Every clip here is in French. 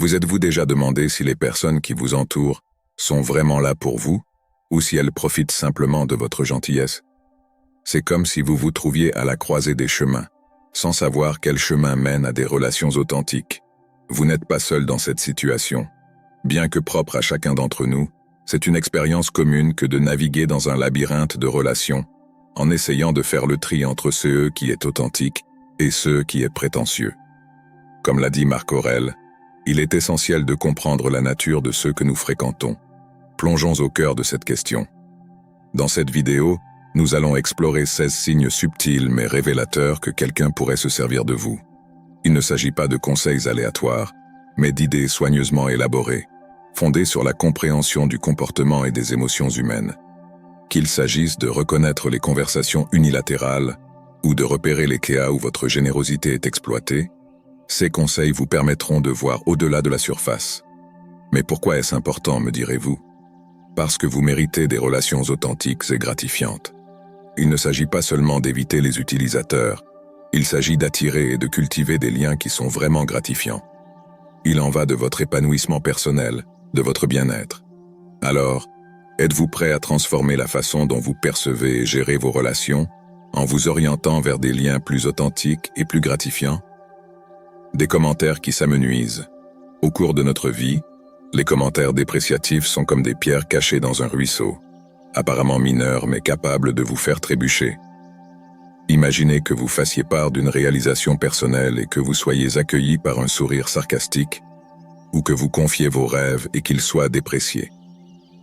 Vous êtes-vous déjà demandé si les personnes qui vous entourent sont vraiment là pour vous, ou si elles profitent simplement de votre gentillesse? C'est comme si vous vous trouviez à la croisée des chemins, sans savoir quel chemin mène à des relations authentiques. Vous n'êtes pas seul dans cette situation. Bien que propre à chacun d'entre nous, c'est une expérience commune que de naviguer dans un labyrinthe de relations, en essayant de faire le tri entre ceux qui est authentique et ceux qui est prétentieux. Comme l'a dit Marc Aurèle, il est essentiel de comprendre la nature de ceux que nous fréquentons. Plongeons au cœur de cette question. Dans cette vidéo, nous allons explorer 16 signes subtils mais révélateurs que quelqu'un pourrait se servir de vous. Il ne s'agit pas de conseils aléatoires, mais d'idées soigneusement élaborées, fondées sur la compréhension du comportement et des émotions humaines. Qu'il s'agisse de reconnaître les conversations unilatérales ou de repérer les cas où votre générosité est exploitée, ces conseils vous permettront de voir au-delà de la surface. Mais pourquoi est-ce important, me direz-vous? Parce que vous méritez des relations authentiques et gratifiantes. Il ne s'agit pas seulement d'éviter les utilisateurs, il s'agit d'attirer et de cultiver des liens qui sont vraiment gratifiants. Il en va de votre épanouissement personnel, de votre bien-être. Alors, êtes-vous prêt à transformer la façon dont vous percevez et gérez vos relations en vous orientant vers des liens plus authentiques et plus gratifiants? Des commentaires qui s'amenuisent. Au cours de notre vie, les commentaires dépréciatifs sont comme des pierres cachées dans un ruisseau, apparemment mineurs mais capables de vous faire trébucher. Imaginez que vous fassiez part d'une réalisation personnelle et que vous soyez accueilli par un sourire sarcastique, ou que vous confiez vos rêves et qu'ils soient dépréciés.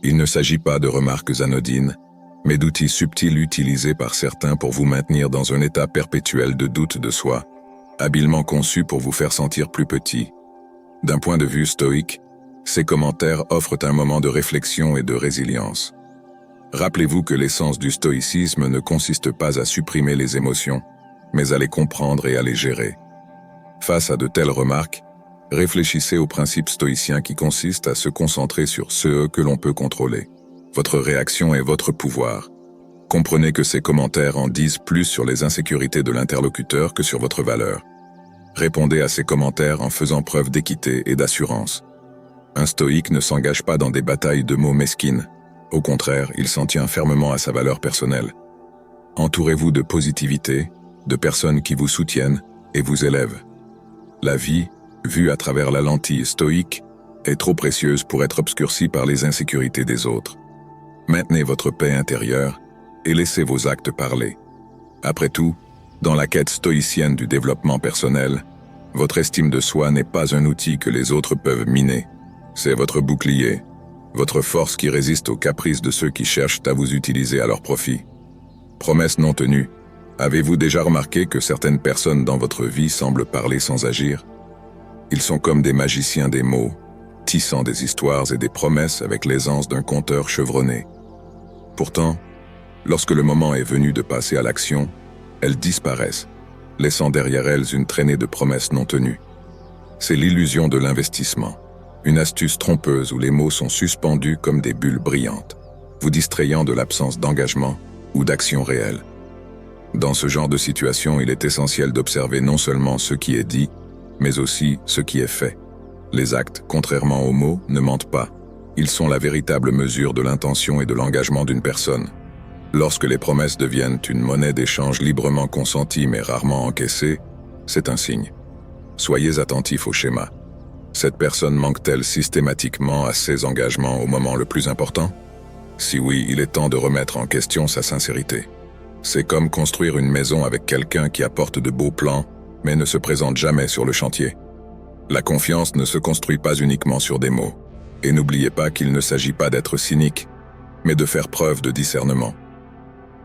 Il ne s'agit pas de remarques anodines, mais d'outils subtils utilisés par certains pour vous maintenir dans un état perpétuel de doute de soi, habilement conçus pour vous faire sentir plus petit. D'un point de vue stoïque, ces commentaires offrent un moment de réflexion et de résilience. Rappelez-vous que l'essence du stoïcisme ne consiste pas à supprimer les émotions, mais à les comprendre et à les gérer. Face à de telles remarques, réfléchissez au principe stoïcien qui consiste à se concentrer sur ce que l'on peut contrôler. Votre réaction est votre pouvoir. Comprenez que ces commentaires en disent plus sur les insécurités de l'interlocuteur que sur votre valeur. Répondez à ces commentaires en faisant preuve d'équité et d'assurance. Un stoïque ne s'engage pas dans des batailles de mots mesquines. Au contraire, il s'en tient fermement à sa valeur personnelle. Entourez-vous de positivité, de personnes qui vous soutiennent et vous élèvent. La vie, vue à travers la lentille stoïque, est trop précieuse pour être obscurcie par les insécurités des autres. Maintenez votre paix intérieure et laissez vos actes parler. Après tout, dans la quête stoïcienne du développement personnel, votre estime de soi n'est pas un outil que les autres peuvent miner. C'est votre bouclier, votre force qui résiste aux caprices de ceux qui cherchent à vous utiliser à leur profit. Promesse non tenue. Avez-vous déjà remarqué que certaines personnes dans votre vie semblent parler sans agir? Ils sont comme des magiciens des mots, tissant des histoires et des promesses avec l'aisance d'un conteur chevronné. Pourtant, lorsque le moment est venu de passer à l'action, elles disparaissent, laissant derrière elles une traînée de promesses non tenues. C'est l'illusion de l'investissement, une astuce trompeuse où les mots sont suspendus comme des bulles brillantes, vous distrayant de l'absence d'engagement ou d'action réelle. Dans ce genre de situation, il est essentiel d'observer non seulement ce qui est dit, mais aussi ce qui est fait. Les actes, contrairement aux mots, ne mentent pas. Ils sont la véritable mesure de l'intention et de l'engagement d'une personne. Lorsque les promesses deviennent une monnaie d'échange librement consentie mais rarement encaissée, c'est un signe. Soyez attentifs au schéma. Cette personne manque-t-elle systématiquement à ses engagements au moment le plus important? Si oui, il est temps de remettre en question sa sincérité. C'est comme construire une maison avec quelqu'un qui apporte de beaux plans, mais ne se présente jamais sur le chantier. La confiance ne se construit pas uniquement sur des mots. Et n'oubliez pas qu'il ne s'agit pas d'être cynique, mais de faire preuve de discernement.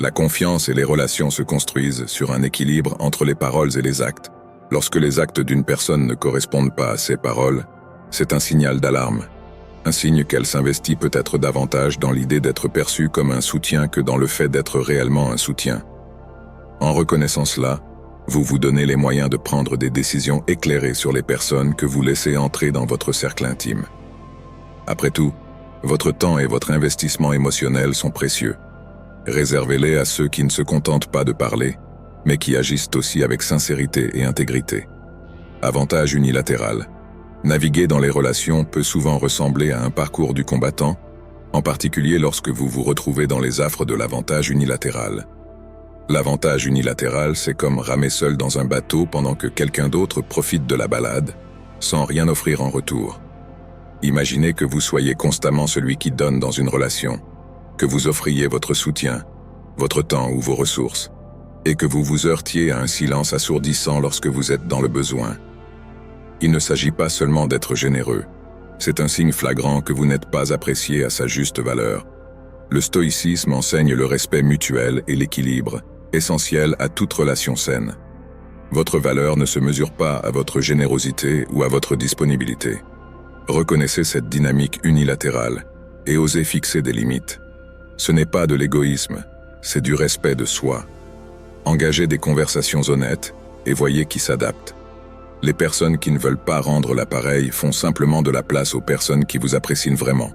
La confiance et les relations se construisent sur un équilibre entre les paroles et les actes. Lorsque les actes d'une personne ne correspondent pas à ses paroles, c'est un signal d'alarme. Un signe qu'elle s'investit peut-être davantage dans l'idée d'être perçue comme un soutien que dans le fait d'être réellement un soutien. En reconnaissant cela, vous vous donnez les moyens de prendre des décisions éclairées sur les personnes que vous laissez entrer dans votre cercle intime. Après tout, votre temps et votre investissement émotionnel sont précieux. Réservez-les à ceux qui ne se contentent pas de parler, mais qui agissent aussi avec sincérité et intégrité. Avantage unilatéral. Naviguer dans les relations peut souvent ressembler à un parcours du combattant, en particulier lorsque vous vous retrouvez dans les affres de l'avantage unilatéral. L'avantage unilatéral, c'est comme ramer seul dans un bateau pendant que quelqu'un d'autre profite de la balade, sans rien offrir en retour. Imaginez que vous soyez constamment celui qui donne dans une relation, que vous offriez votre soutien, votre temps ou vos ressources, et que vous vous heurtiez à un silence assourdissant lorsque vous êtes dans le besoin. Il ne s'agit pas seulement d'être généreux, c'est un signe flagrant que vous n'êtes pas apprécié à sa juste valeur. Le stoïcisme enseigne le respect mutuel et l'équilibre, essentiel à toute relation saine. Votre valeur ne se mesure pas à votre générosité ou à votre disponibilité. Reconnaissez cette dynamique unilatérale et osez fixer des limites. Ce n'est pas de l'égoïsme, c'est du respect de soi. Engagez des conversations honnêtes et voyez qui s'adapte. Les personnes qui ne veulent pas rendre l'appareil font simplement de la place aux personnes qui vous apprécient vraiment.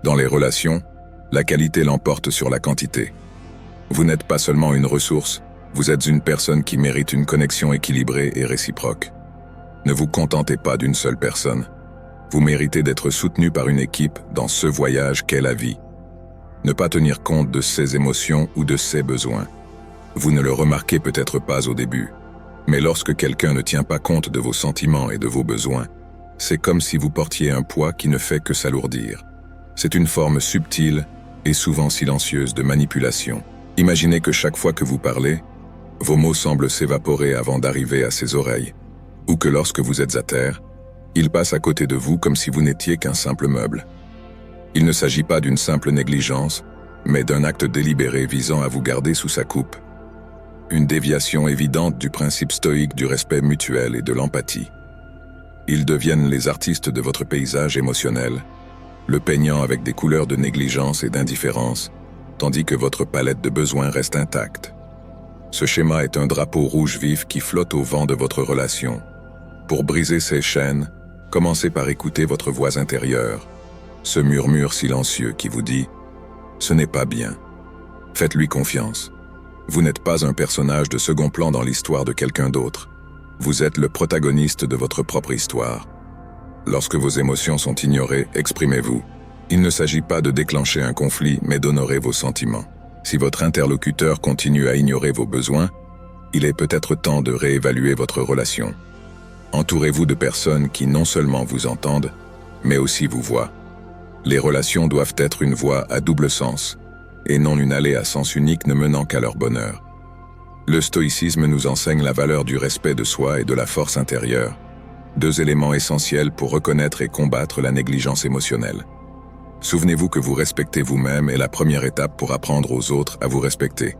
Dans les relations, la qualité l'emporte sur la quantité. Vous n'êtes pas seulement une ressource, vous êtes une personne qui mérite une connexion équilibrée et réciproque. Ne vous contentez pas d'une seule personne. Vous méritez d'être soutenu par une équipe dans ce voyage qu'est la vie. Ne pas tenir compte de ses émotions ou de ses besoins. Vous ne le remarquez peut-être pas au début, mais lorsque quelqu'un ne tient pas compte de vos sentiments et de vos besoins, c'est comme si vous portiez un poids qui ne fait que s'alourdir. C'est une forme subtile et souvent silencieuse de manipulation. Imaginez que chaque fois que vous parlez, vos mots semblent s'évaporer avant d'arriver à ses oreilles, ou que lorsque vous êtes à terre, il passe à côté de vous comme si vous n'étiez qu'un simple meuble. Il ne s'agit pas d'une simple négligence, mais d'un acte délibéré visant à vous garder sous sa coupe. Une déviation évidente du principe stoïque du respect mutuel et de l'empathie. Ils deviennent les artistes de votre paysage émotionnel, le peignant avec des couleurs de négligence et d'indifférence, tandis que votre palette de besoins reste intacte. Ce schéma est un drapeau rouge vif qui flotte au vent de votre relation. Pour briser ces chaînes, commencez par écouter votre voix intérieure, ce murmure silencieux qui vous dit « Ce n'est pas bien ». Faites-lui confiance. Vous n'êtes pas un personnage de second plan dans l'histoire de quelqu'un d'autre. Vous êtes le protagoniste de votre propre histoire. Lorsque vos émotions sont ignorées, exprimez-vous. Il ne s'agit pas de déclencher un conflit, mais d'honorer vos sentiments. Si votre interlocuteur continue à ignorer vos besoins, il est peut-être temps de réévaluer votre relation. Entourez-vous de personnes qui non seulement vous entendent, mais aussi vous voient. Les relations doivent être une voie à double sens, et non une allée à sens unique ne menant qu'à leur bonheur. Le stoïcisme nous enseigne la valeur du respect de soi et de la force intérieure, deux éléments essentiels pour reconnaître et combattre la négligence émotionnelle. Souvenez-vous que vous respecter vous-même est la première étape pour apprendre aux autres à vous respecter.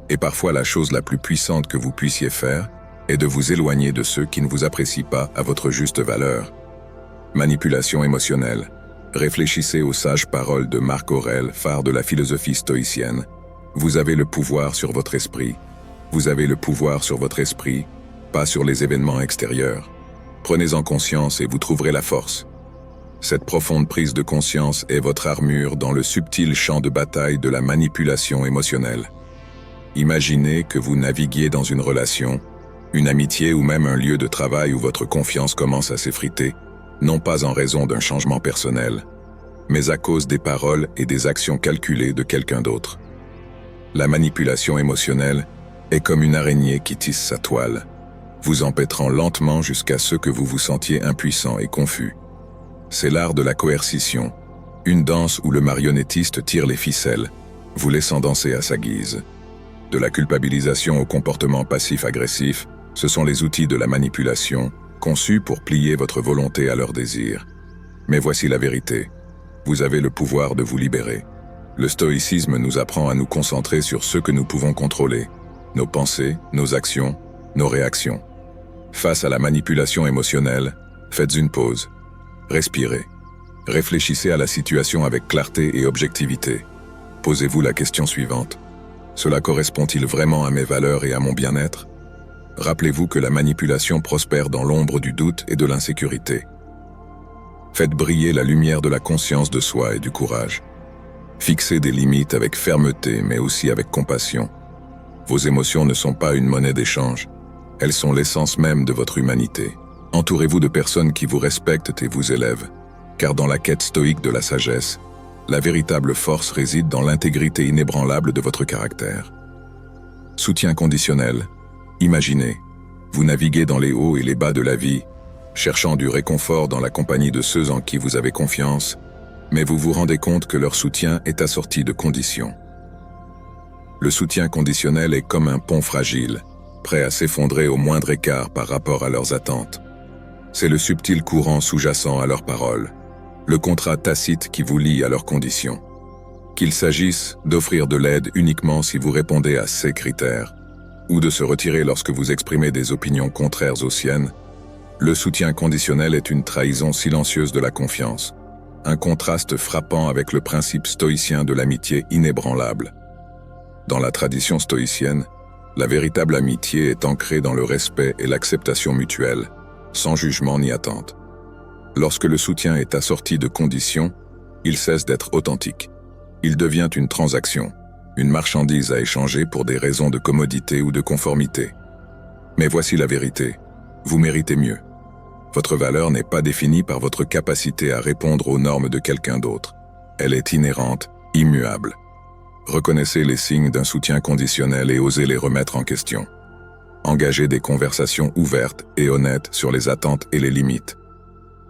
Et parfois la chose la plus puissante que vous puissiez faire est de vous éloigner de ceux qui ne vous apprécient pas à votre juste valeur. Manipulation émotionnelle. Réfléchissez aux sages paroles de Marc Aurèle, phare de la philosophie stoïcienne. Vous avez le pouvoir sur votre esprit. Vous avez le pouvoir sur votre esprit, pas sur les événements extérieurs. Prenez-en conscience et vous trouverez la force. Cette profonde prise de conscience est votre armure dans le subtil champ de bataille de la manipulation émotionnelle. Imaginez que vous naviguiez dans une relation, une amitié ou même un lieu de travail où votre confiance commence à s'effriter, non pas en raison d'un changement personnel, mais à cause des paroles et des actions calculées de quelqu'un d'autre. La manipulation émotionnelle est comme une araignée qui tisse sa toile, vous empêtrant lentement jusqu'à ce que vous vous sentiez impuissant et confus. C'est l'art de la coercition, une danse où le marionnettiste tire les ficelles, vous laissant danser à sa guise. De la culpabilisation au comportement passif-agressif, ce sont les outils de la manipulation, conçus pour plier votre volonté à leurs désirs. Mais voici la vérité. Vous avez le pouvoir de vous libérer. Le stoïcisme nous apprend à nous concentrer sur ce que nous pouvons contrôler, nos pensées, nos actions, nos réactions. Face à la manipulation émotionnelle, faites une pause. Respirez. Réfléchissez à la situation avec clarté et objectivité. Posez-vous la question suivante. Cela correspond-il vraiment à mes valeurs et à mon bien-être? Rappelez-vous que la manipulation prospère dans l'ombre du doute et de l'insécurité. Faites briller la lumière de la conscience de soi et du courage. Fixez des limites avec fermeté mais aussi avec compassion. Vos émotions ne sont pas une monnaie d'échange. Elles sont l'essence même de votre humanité. Entourez-vous de personnes qui vous respectent et vous élèvent, car dans la quête stoïque de la sagesse, la véritable force réside dans l'intégrité inébranlable de votre caractère. Soutien conditionnel. Imaginez, vous naviguez dans les hauts et les bas de la vie, cherchant du réconfort dans la compagnie de ceux en qui vous avez confiance, mais vous vous rendez compte que leur soutien est assorti de conditions. Le soutien conditionnel est comme un pont fragile, prêt à s'effondrer au moindre écart par rapport à leurs attentes. C'est le subtil courant sous-jacent à leurs paroles, le contrat tacite qui vous lie à leurs conditions. Qu'il s'agisse d'offrir de l'aide uniquement si vous répondez à ces critères, ou de se retirer lorsque vous exprimez des opinions contraires aux siennes, le soutien conditionnel est une trahison silencieuse de la confiance, un contraste frappant avec le principe stoïcien de l'amitié inébranlable. Dans la tradition stoïcienne, la véritable amitié est ancrée dans le respect et l'acceptation mutuelle, sans jugement ni attente. Lorsque le soutien est assorti de conditions, il cesse d'être authentique. Il devient une transaction, une marchandise à échanger pour des raisons de commodité ou de conformité. Mais voici la vérité, vous méritez mieux. Votre valeur n'est pas définie par votre capacité à répondre aux normes de quelqu'un d'autre. Elle est inhérente, immuable. Reconnaissez les signes d'un soutien conditionnel et osez les remettre en question. Engagez des conversations ouvertes et honnêtes sur les attentes et les limites.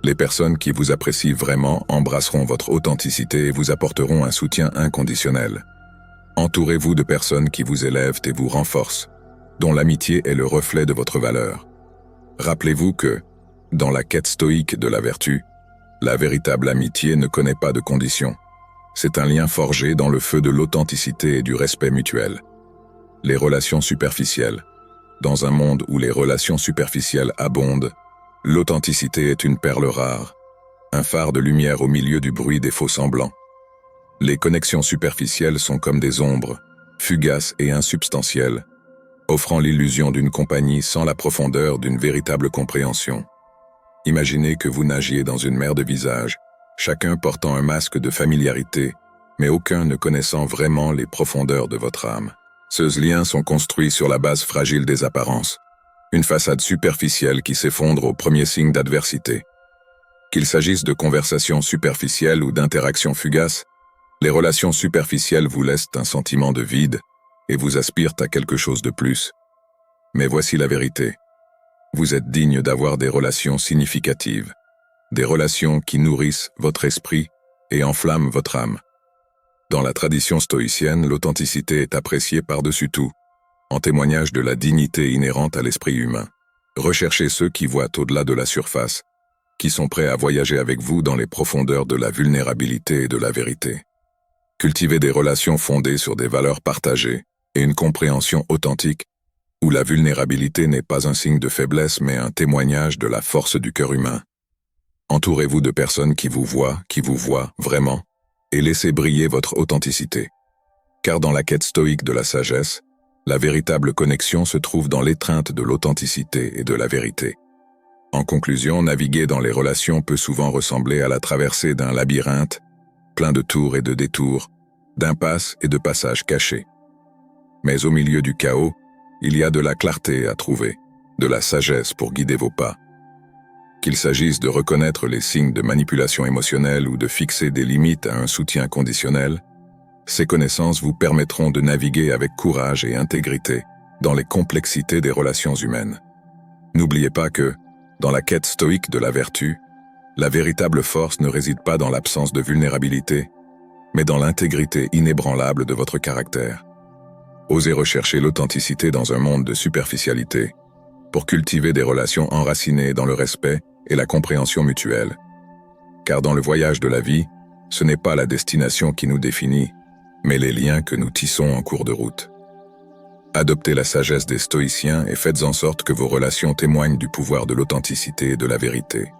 Les personnes qui vous apprécient vraiment embrasseront votre authenticité et vous apporteront un soutien inconditionnel. Entourez-vous de personnes qui vous élèvent et vous renforcent, dont l'amitié est le reflet de votre valeur. Rappelez-vous que, dans la quête stoïque de la vertu, la véritable amitié ne connaît pas de conditions. C'est un lien forgé dans le feu de l'authenticité et du respect mutuel. Les relations superficielles. Dans un monde où les relations superficielles abondent, l'authenticité est une perle rare, un phare de lumière au milieu du bruit des faux-semblants. Les connexions superficielles sont comme des ombres, fugaces et insubstantielles, offrant l'illusion d'une compagnie sans la profondeur d'une véritable compréhension. Imaginez que vous nagiez dans une mer de visages, chacun portant un masque de familiarité, mais aucun ne connaissant vraiment les profondeurs de votre âme. Ces liens sont construits sur la base fragile des apparences, une façade superficielle qui s'effondre au premier signe d'adversité. Qu'il s'agisse de conversations superficielles ou d'interactions fugaces, les relations superficielles vous laissent un sentiment de vide et vous aspirent à quelque chose de plus. Mais voici la vérité. Vous êtes digne d'avoir des relations significatives, des relations qui nourrissent votre esprit et enflamment votre âme. Dans la tradition stoïcienne, l'authenticité est appréciée par-dessus tout, en témoignage de la dignité inhérente à l'esprit humain. Recherchez ceux qui voient au-delà de la surface, qui sont prêts à voyager avec vous dans les profondeurs de la vulnérabilité et de la vérité. Cultivez des relations fondées sur des valeurs partagées et une compréhension authentique, où la vulnérabilité n'est pas un signe de faiblesse mais un témoignage de la force du cœur humain. Entourez-vous de personnes qui vous voient vraiment, et laissez briller votre authenticité. Car dans la quête stoïque de la sagesse, la véritable connexion se trouve dans l'étreinte de l'authenticité et de la vérité. En conclusion, naviguer dans les relations peut souvent ressembler à la traversée d'un labyrinthe, plein de tours et de détours, d'impasses et de passages cachés. Mais au milieu du chaos, il y a de la clarté à trouver, de la sagesse pour guider vos pas. Qu'il s'agisse de reconnaître les signes de manipulation émotionnelle ou de fixer des limites à un soutien conditionnel, ces connaissances vous permettront de naviguer avec courage et intégrité dans les complexités des relations humaines. N'oubliez pas que, dans la quête stoïque de la vertu, la véritable force ne réside pas dans l'absence de vulnérabilité, mais dans l'intégrité inébranlable de votre caractère. Osez rechercher l'authenticité dans un monde de superficialité, pour cultiver des relations enracinées dans le respect et la compréhension mutuelle. Car dans le voyage de la vie, ce n'est pas la destination qui nous définit, mais les liens que nous tissons en cours de route. Adoptez la sagesse des stoïciens et faites en sorte que vos relations témoignent du pouvoir de l'authenticité et de la vérité.